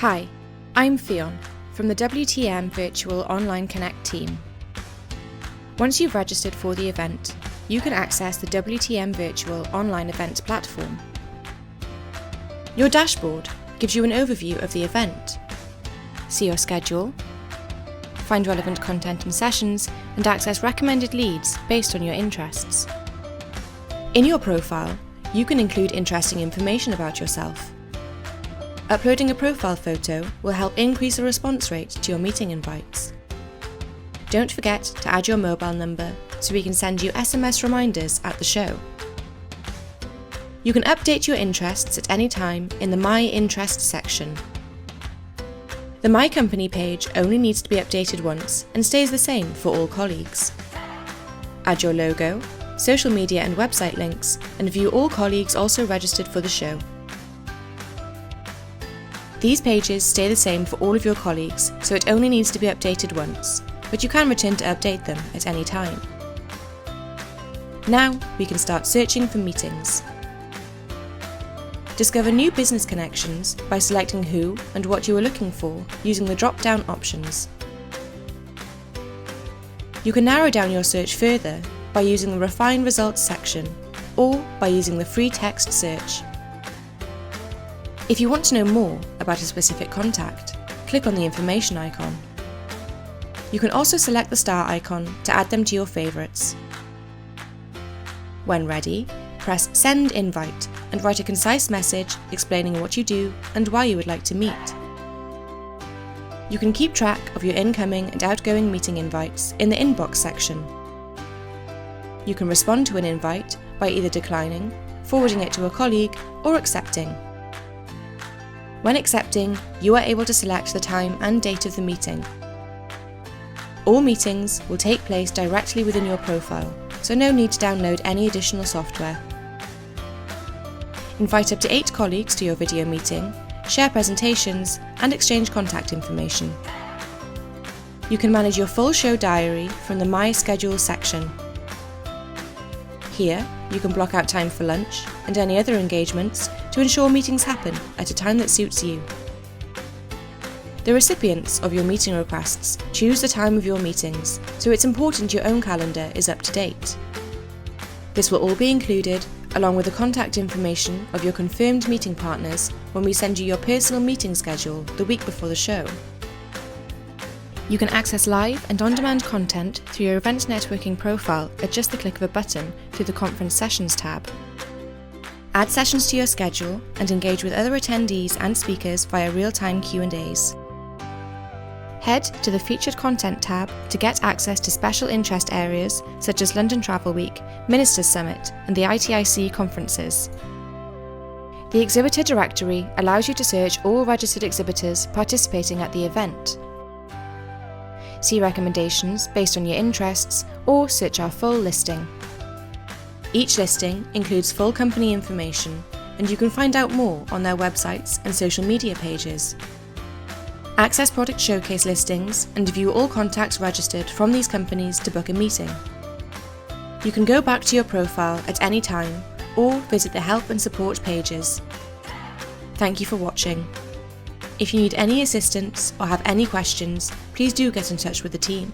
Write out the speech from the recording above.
Hi, I'm Fionn from the WTM Virtual Online Connect team. Once you've registered for the event, you can access the WTM Virtual Online Events platform. Your dashboard gives you an overview of the event. See your schedule, find relevant content and sessions, and access recommended leads based on your interests. In your profile, you can include interesting information about yourself. Uploading a profile photo will help increase the response rate to your meeting invites. Don't forget to add your mobile number so we can send you SMS reminders at the show. You can update your interests at any time in the My Interests section. The My Company page only needs to be updated once and stays the same for all colleagues. Add your logo, social media and website links, and view all colleagues also registered for the show. These pages stay the same for all of your colleagues, so it only needs to be updated once, but you can return to update them at any time. Now we can start searching for meetings. Discover new business connections by selecting who and what you are looking for using the drop-down options. You can narrow down your search further by using the Refine Results section or by using the free text search. If you want to know more about a specific contact, click on the information icon. You can also select the star icon to add them to your favourites. When ready, press Send Invite and write a concise message explaining what you do and why you would like to meet. You can keep track of your incoming and outgoing meeting invites in the Inbox section. You can respond to an invite by either declining, forwarding it to a colleague, or accepting. When accepting, you are able to select the time and date of the meeting. All meetings will take place directly within your profile, so no need to download any additional software. Invite up to 8 colleagues to your video meeting, share presentations, and exchange contact information. You can manage your full show diary from the My Schedule section. Here, you can block out time for lunch and any other engagements to ensure meetings happen at a time that suits you. The recipients of your meeting requests choose the time of your meetings, so it's important your own calendar is up to date. This will all be included along with the contact information of your confirmed meeting partners when we send you your personal meeting schedule the week before the show. You can access live and on-demand content through your event networking profile at just the click of a button through the Conference Sessions tab. Add sessions to your schedule and engage with other attendees and speakers via real-time Q&As. Head to the Featured Content tab to get access to special interest areas such as London Travel Week, Ministers Summit and the ITIC conferences. The Exhibitor Directory allows you to search all registered exhibitors participating at the event. See recommendations based on your interests or search our full listing. Each listing includes full company information, and you can find out more on their websites and social media pages. Access product showcase listings and view all contacts registered from these companies to book a meeting. You can go back to your profile at any time or visit the help and support pages. Thank you for watching. If you need any assistance or have any questions, please do get in touch with the team.